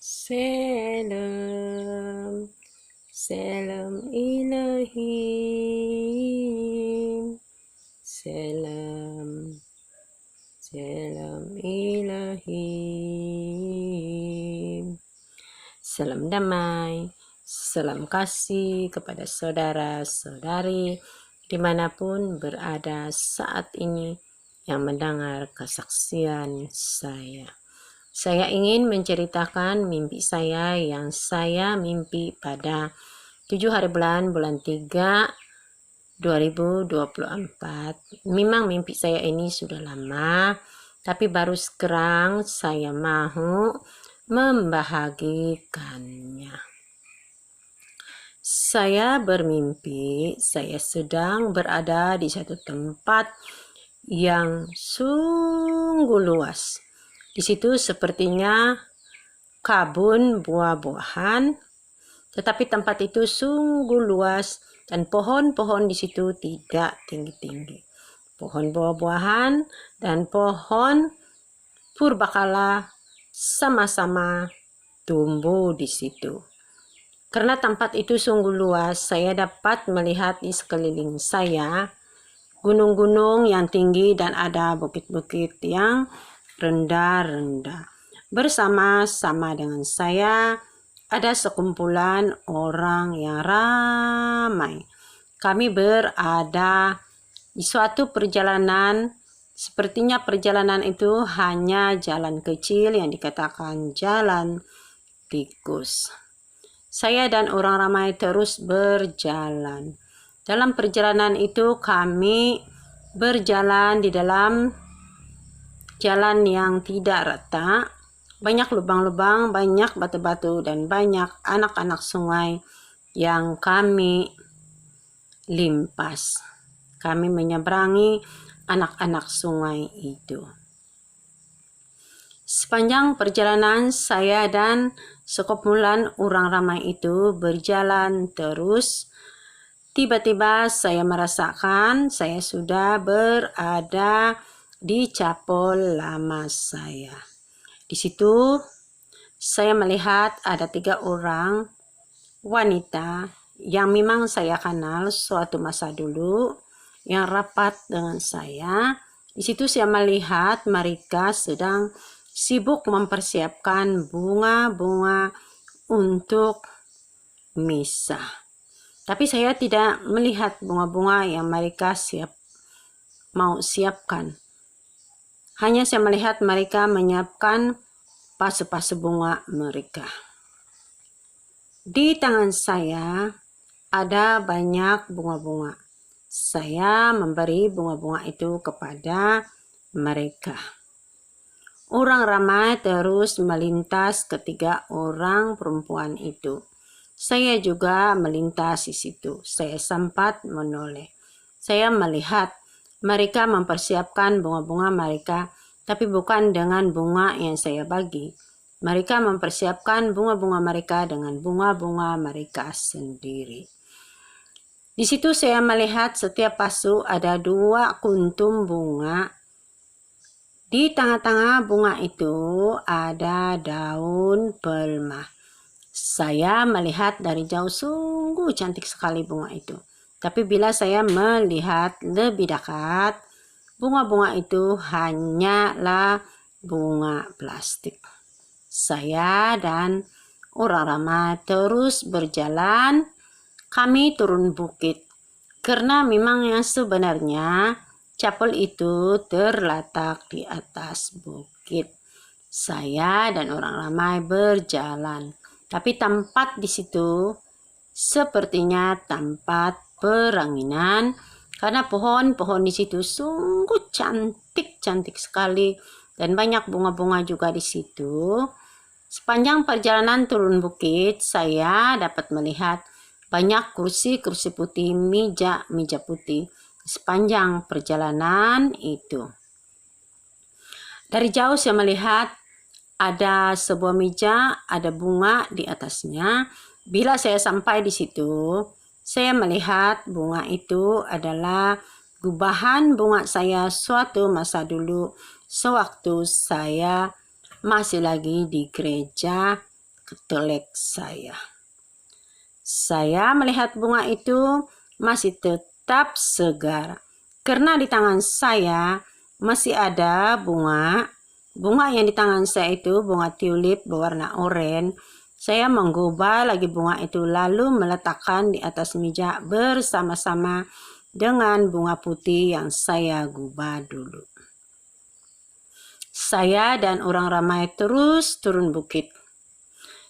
Selam, selam ilahim, selam, selam ilahim. Salam damai, salam kasih kepada saudara-saudari dimanapun berada saat ini yang mendengar kesaksian saya. Saya ingin menceritakan mimpi saya yang saya mimpi pada 7 hari bulan 3 2024. Memang mimpi saya ini sudah lama, tapi baru sekarang saya mau membahagikannya. Saya bermimpi saya sedang berada di satu tempat yang sungguh luas. Di situ sepertinya kebun buah-buahan, tetapi tempat itu sungguh luas dan pohon-pohon di situ tidak tinggi-tinggi. Pohon buah-buahan dan pohon purbakala sama-sama tumbuh di situ. Karena tempat itu sungguh luas, saya dapat melihat di sekeliling saya gunung-gunung yang tinggi dan ada bukit-bukit yang rendah-rendah. Bersama-sama dengan saya ada sekumpulan orang yang ramai. Kami berada di suatu perjalanan. Sepertinya perjalanan itu hanya jalan kecil yang dikatakan jalan tikus. Saya dan orang ramai terus berjalan. Dalam perjalanan itu kami berjalan di dalam jalan yang tidak rata, banyak lubang-lubang, banyak batu-batu, dan banyak anak-anak sungai yang kami limpas. Kami menyeberangi anak-anak sungai itu. Sepanjang perjalanan saya dan sekumpulan orang ramai itu berjalan terus. Tiba-tiba saya merasakan saya sudah berada di capol lama saya. Di situ saya melihat ada 3 orang wanita yang memang saya kenal suatu masa dulu yang rapat dengan saya. Di situ saya melihat mereka sedang sibuk mempersiapkan bunga-bunga untuk misa. Tapi saya tidak melihat bunga-bunga yang mereka mau siapkan. Hanya saya melihat mereka menyiapkan pasu-pasu bunga mereka. Di tangan saya ada banyak bunga-bunga. Saya memberi bunga-bunga itu kepada mereka. Orang ramai terus melintas ketiga orang perempuan itu. Saya juga melintas di situ. Saya sempat menoleh. Saya melihat mereka mempersiapkan bunga-bunga mereka, tapi bukan dengan bunga yang saya bagi. Mereka mempersiapkan bunga-bunga mereka dengan bunga-bunga mereka sendiri. Di situ saya melihat setiap pasu ada 2 kuntum bunga. Di tengah-tengah bunga itu ada daun pelma. Saya melihat dari jauh sungguh cantik sekali bunga itu. Tapi bila saya melihat lebih dekat, bunga-bunga itu hanyalah bunga plastik. Saya dan orang ramai terus berjalan. Kami turun bukit. Karena memang yang sebenarnya capel itu terletak di atas bukit. Saya dan orang ramai berjalan. Tapi tempat di situ sepertinya tempat peranginan karena pohon-pohon di situ sungguh cantik sekali dan banyak bunga-bunga juga di situ. Sepanjang perjalanan turun bukit, saya dapat melihat banyak kursi-kursi putih, meja putih sepanjang perjalanan itu. Dari jauh saya melihat ada sebuah meja, ada bunga di atasnya. Bila saya sampai di situ, saya melihat bunga itu adalah gubahan bunga saya suatu masa dulu sewaktu saya masih lagi di gereja telek saya. Saya melihat bunga itu masih tetap segar. Karena di tangan saya masih ada bunga. Bunga yang di tangan saya itu bunga tulip berwarna oranye. Saya menggubah lagi bunga itu lalu meletakkan di atas meja bersama-sama dengan bunga putih yang saya gubah dulu. Saya dan orang ramai terus turun bukit.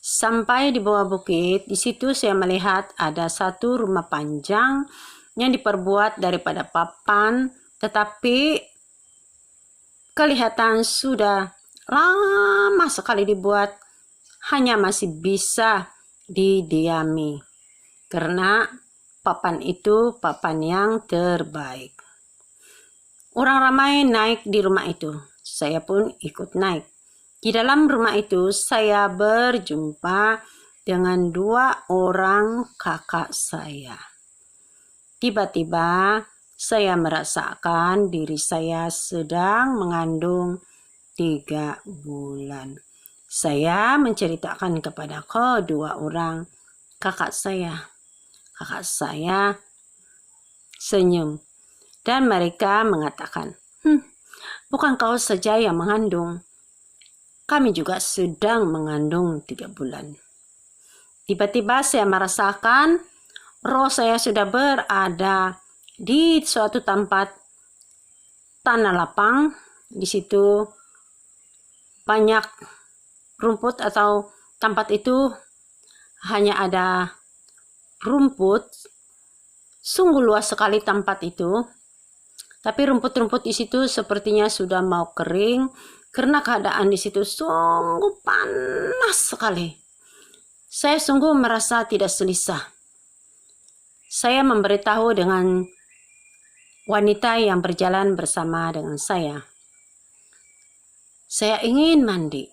Sampai di bawah bukit, di situ saya melihat ada satu rumah panjang yang diperbuat daripada papan, tetapi kelihatan sudah lama sekali dibuat, hanya masih bisa didiami. Karena papan itu papan yang terbaik. Orang ramai naik di rumah itu, saya pun ikut naik. Di dalam rumah itu saya berjumpa dengan 2 orang kakak saya. Tiba-tiba saya merasakan diri saya sedang mengandung 3 bulan. Saya menceritakan kepada kedua orang kakak saya. Kakak saya senyum dan mereka mengatakan, bukan kau saja yang mengandung. Kami juga sedang mengandung 3 bulan. Tiba-tiba saya merasakan roh saya sudah berada di suatu tempat tanah lapang. Di situ banyak rumput atau tempat itu hanya ada rumput. Sungguh luas sekali tempat itu. Tapi rumput-rumput di situ sepertinya sudah mau kering. Karena keadaan di situ sungguh panas sekali. Saya sungguh merasa tidak selesa. Saya memberitahu dengan wanita yang berjalan bersama dengan saya. Saya ingin mandi.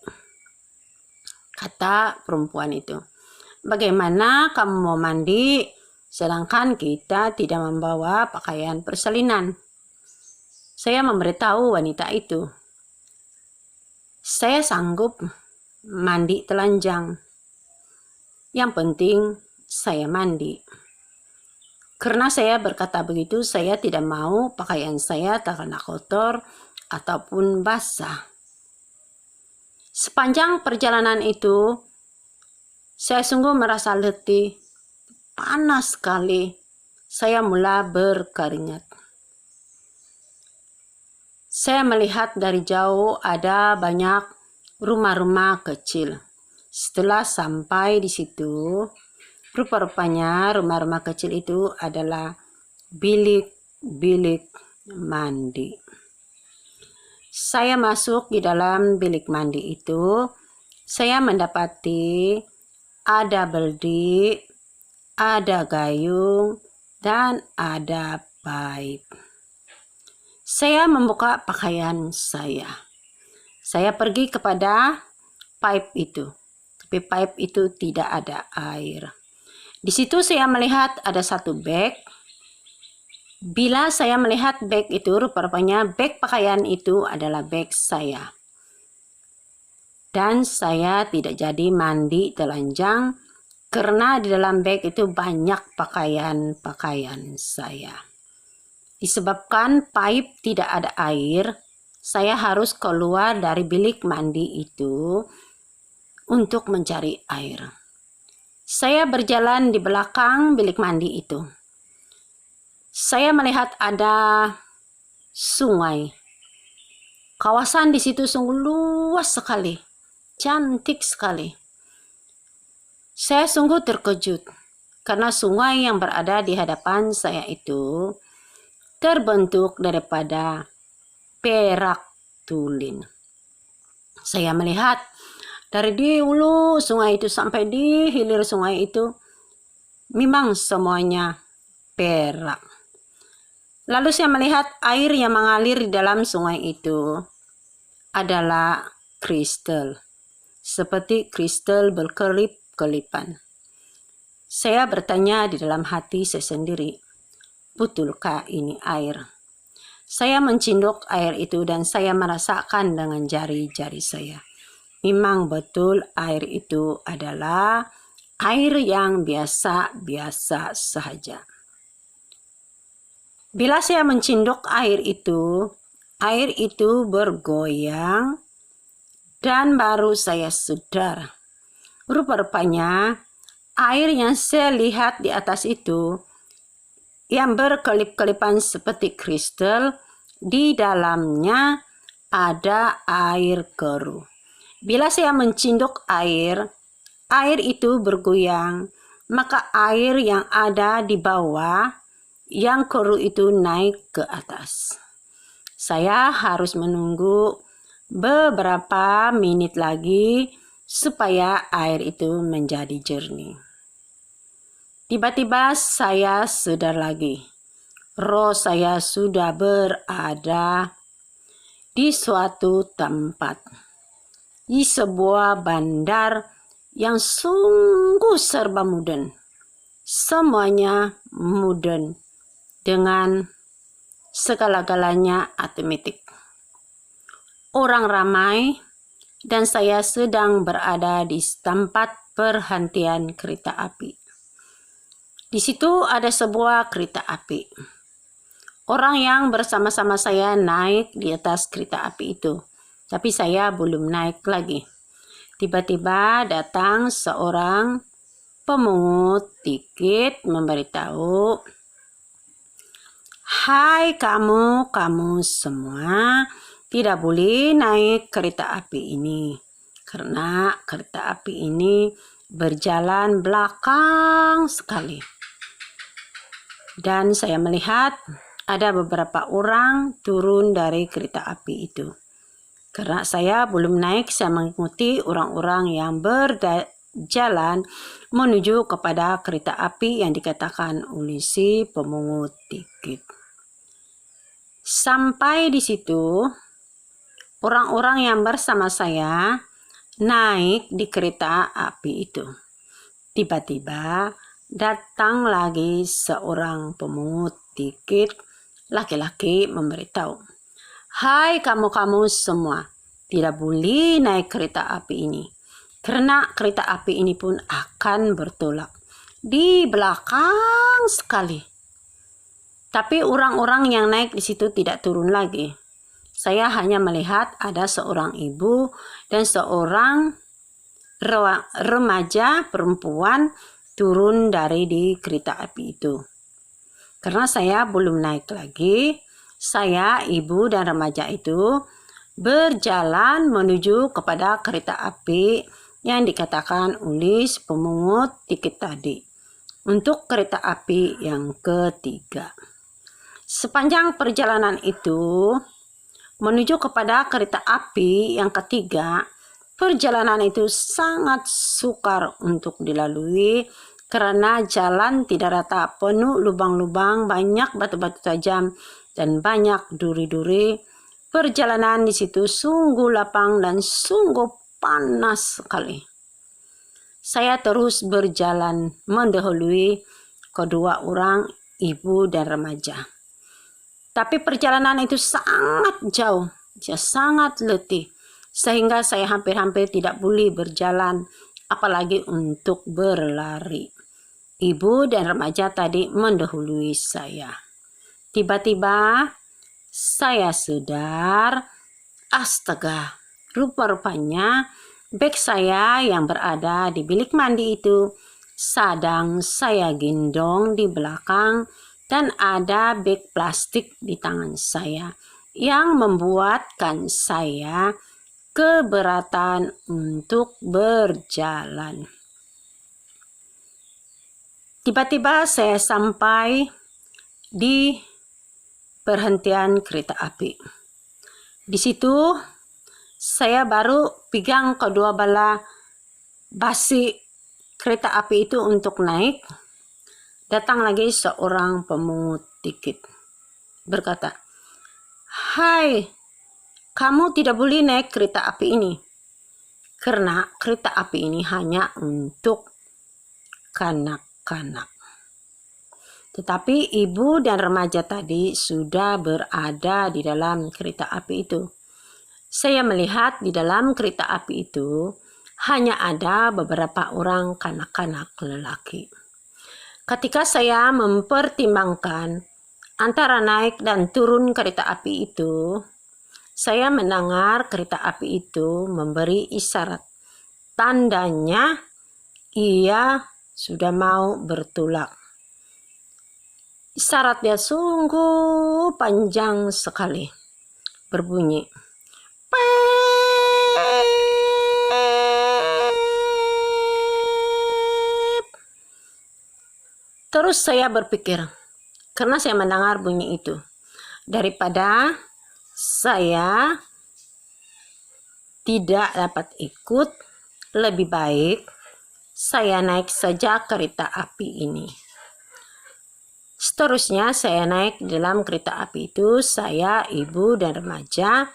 Kata perempuan itu. Bagaimana kamu mau mandi sedangkan kita tidak membawa pakaian persalinan? Saya memberitahu wanita itu. Saya sanggup mandi telanjang. Yang penting saya mandi. Karena saya berkata begitu, saya tidak mau pakaian saya terkena kotor ataupun basah. Sepanjang perjalanan itu, saya sungguh merasa letih, panas sekali. Saya mulai berkeringat. Saya melihat dari jauh ada banyak rumah-rumah kecil. Setelah sampai di situ, rupa-rupanya rumah-rumah kecil itu adalah bilik-bilik mandi. Saya masuk di dalam bilik mandi itu. Saya mendapati ada beldi, ada gayung, dan ada pipe. Saya membuka pakaian saya. Saya pergi kepada pipe itu. Tapi pipe itu tidak ada air. Di situ saya melihat ada satu bag. Bila saya melihat bag itu, rupanya bag pakaian itu adalah bag saya. Dan saya tidak jadi mandi telanjang karena di dalam bag itu banyak pakaian-pakaian saya. Disebabkan pipe tidak ada air, saya harus keluar dari bilik mandi itu untuk mencari air. Saya berjalan di belakang bilik mandi itu. Saya melihat ada sungai. Kawasan di situ sungguh luas sekali, cantik sekali. Saya sungguh terkejut karena sungai yang berada di hadapan saya itu terbentuk daripada perak tulin. Saya melihat dari di hulu sungai itu sampai di hilir sungai itu memang semuanya perak. Lalu saya melihat air yang mengalir di dalam sungai itu adalah kristal. Seperti kristal berkelip-kelipan. Saya bertanya di dalam hati saya sendiri, betulkah ini air? Saya mencinduk air itu dan saya merasakan dengan jari-jari saya. memang betul air itu adalah air yang biasa-biasa saja. Bila saya mencinduk air itu bergoyang dan baru saya sadar. Rupa-rupanya air yang saya lihat di atas itu yang berkelip-kelipan seperti kristal, di dalamnya ada air keruh. Bila saya mencinduk air itu bergoyang, maka air yang ada di bawah yang keruh itu naik ke atas. Saya harus menunggu beberapa menit lagi supaya air itu menjadi jernih. Tiba-tiba saya sadar lagi. Roh saya sudah berada di suatu tempat, di sebuah bandar yang sungguh serba modern. Semuanya modern dengan segala-galanya otomatis. Orang ramai dan saya sedang berada di tempat perhentian kereta api. Di situ ada sebuah kereta api. Orang yang bersama-sama saya naik di atas kereta api itu, tapi saya belum naik lagi. Tiba-tiba datang seorang pemungut tiket memberitahu, "Hai kamu semua, tidak boleh naik kereta api ini karena kereta api ini berjalan belakang sekali." Dan saya melihat ada beberapa orang turun dari kereta api itu. Karena saya belum naik, saya mengikuti orang-orang yang berjalan menuju kepada kereta api yang dikatakan oleh si pemungut tiket. Sampai di situ, orang-orang yang bersama saya naik di kereta api itu. Tiba-tiba datang lagi seorang pemungut tiket laki-laki memberitahu, "Hai kamu semua, tidak boleh naik kereta api ini karena kereta api ini pun akan bertolak di belakang sekali." Tapi orang-orang yang naik di situ tidak turun lagi. Saya hanya melihat ada seorang ibu dan seorang remaja perempuan turun dari di kereta api itu. Karena saya belum naik lagi, saya, ibu, dan remaja itu berjalan menuju kepada kereta api yang dikatakan oleh pemungut tiket tadi untuk kereta api yang ketiga. Sepanjang perjalanan itu menuju kepada kereta api yang ketiga, perjalanan itu sangat sukar untuk dilalui karena jalan tidak rata, penuh lubang-lubang, banyak batu-batu tajam, dan banyak duri-duri. Perjalanan di situ sungguh lapang dan sungguh panas sekali. Saya terus berjalan mendahului kedua orang, ibu dan remaja. Tapi perjalanan itu sangat jauh, sangat letih, sehingga saya hampir-hampir tidak boleh berjalan, apalagi untuk berlari. Ibu dan remaja tadi mendahului saya. Tiba-tiba saya sadar, astaga, rupa-rupanya beg saya yang berada di bilik mandi itu sedang saya gendong di belakang dan ada beg plastik di tangan saya yang membuatkan saya keberatan untuk berjalan. Tiba-tiba saya sampai di perhentian kereta api. Di situ saya baru pegang kedua bala basi kereta api itu untuk naik. Datang lagi seorang pemungut tiket berkata, "Hai, kamu tidak boleh naik kereta api ini karena kereta api ini hanya untuk kanak-kanak." Tetapi ibu dan remaja tadi sudah berada di dalam kereta api itu. Saya melihat di dalam kereta api itu hanya ada beberapa orang kanak-kanak lelaki. Ketika saya mempertimbangkan antara naik dan turun kereta api itu, saya mendengar kereta api itu memberi isyarat. Tandanya ia sudah mau bertolak. Isyaratnya sungguh panjang sekali, berbunyi. Terus saya berpikir, karena saya mendengar bunyi itu, daripada saya tidak dapat ikut, lebih baik saya naik saja kereta api ini. Seterusnya saya naik dalam kereta api itu, saya, ibu, dan remaja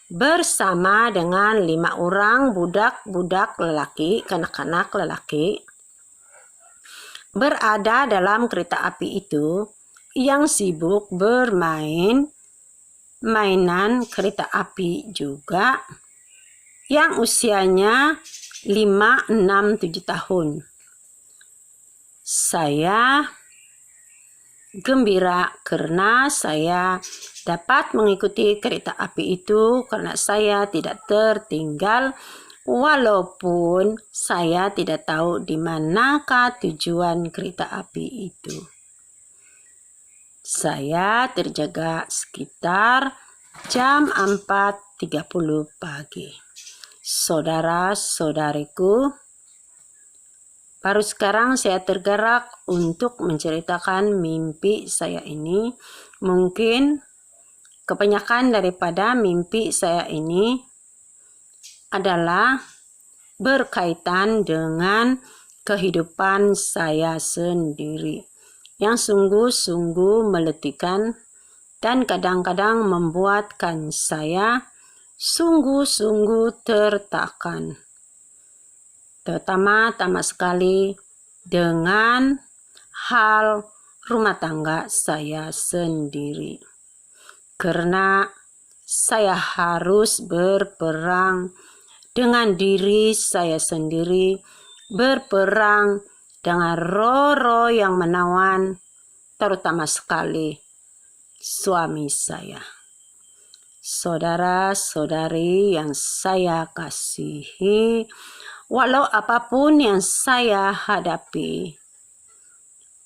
bersama dengan 5 orang budak-budak lelaki, kanak-kanak lelaki, berada dalam kereta api itu yang sibuk bermain mainan kereta api juga, yang usianya 5, 6, 7 tahun. Saya gembira karena saya dapat mengikuti kereta api itu karena saya tidak tertinggal, walaupun saya tidak tahu di manakah tujuan kereta api itu. Saya terjaga sekitar jam 4.30 pagi. Saudara-saudariku, baru sekarang saya tergerak untuk menceritakan mimpi saya ini. Mungkin kebanyakan daripada mimpi saya ini adalah berkaitan dengan kehidupan saya sendiri, yang sungguh-sungguh meletihkan dan kadang-kadang membuatkan saya sungguh-sungguh tertekan. Terutama sekali dengan hal rumah tangga saya sendiri. Karena saya harus berperang dengan diri saya sendiri, berperang dengan roh-roh yang menawan, terutama sekali suami saya. Saudara-saudari yang saya kasihi, walau apapun yang saya hadapi,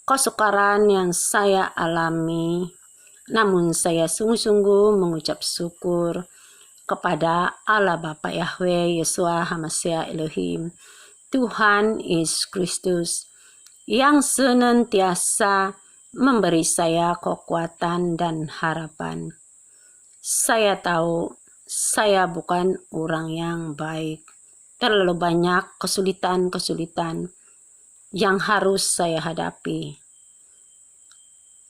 kesukaran yang saya alami, namun saya sungguh-sungguh mengucap syukur kepada Allah Bapa Yahweh Yeshua HaMashiach Elohim, Tuhan Yesus Kristus, yang senantiasa memberi saya kekuatan dan harapan. Saya tahu saya bukan orang yang baik. Terlalu banyak kesulitan-kesulitan yang harus saya hadapi.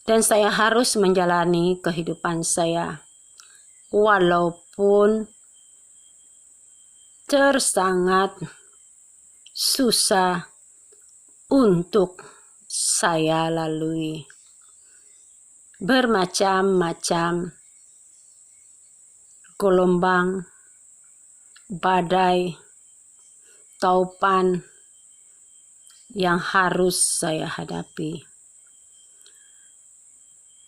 Dan saya harus menjalani kehidupan saya walaupun tersangat susah untuk saya lalui. Bermacam-macam gelombang, badai, taupan yang harus saya hadapi.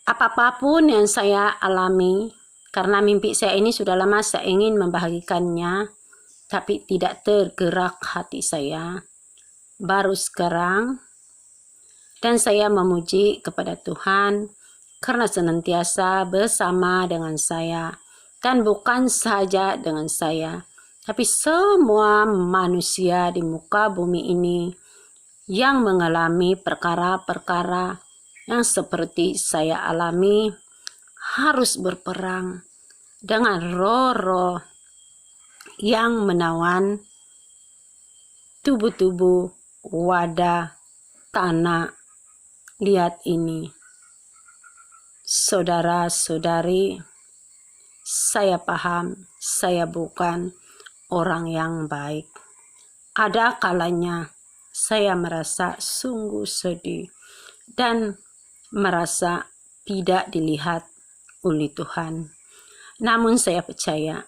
Apapun yang saya alami, karena mimpi saya ini sudah lama saya ingin membahagikannya, tapi tidak tergerak hati saya. Baru sekarang, dan saya memuji kepada Tuhan karena senantiasa bersama dengan saya, dan bukan saja dengan saya, tapi semua manusia di muka bumi ini yang mengalami perkara-perkara yang seperti saya alami, harus berperang dengan roh-roh yang menawan tubuh-tubuh, wadah, tanah. Lihat ini, saudara-saudari, saya paham saya bukan orang yang baik. Ada kalanya saya merasa sungguh sedih dan merasa tidak dilihat oleh Tuhan. Namun saya percaya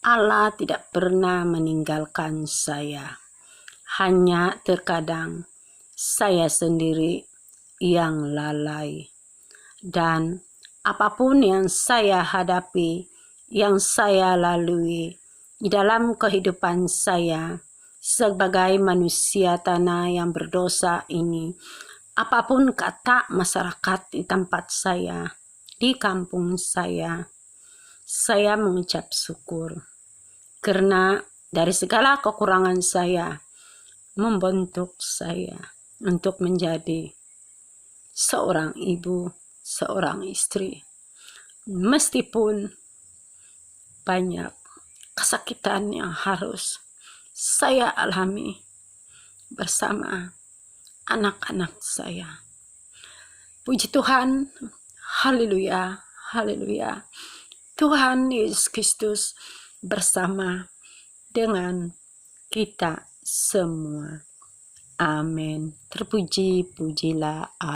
Allah tidak pernah meninggalkan saya. Hanya terkadang saya sendiri yang lalai. Dan apapun yang saya hadapi, yang saya lalui di dalam kehidupan saya sebagai manusia tanah yang berdosa ini, apapun kata masyarakat di tempat saya, di kampung saya mengucap syukur. Karena dari segala kekurangan saya, membentuk saya untuk menjadi seorang ibu, seorang istri. Meskipun banyak kesakitan yang harus saya alami bersama anak-anak saya. Puji Tuhan, haleluya, haleluya. Tuhan Yesus Kristus bersama dengan kita semua. Amin. Terpuji-pujilah Allah.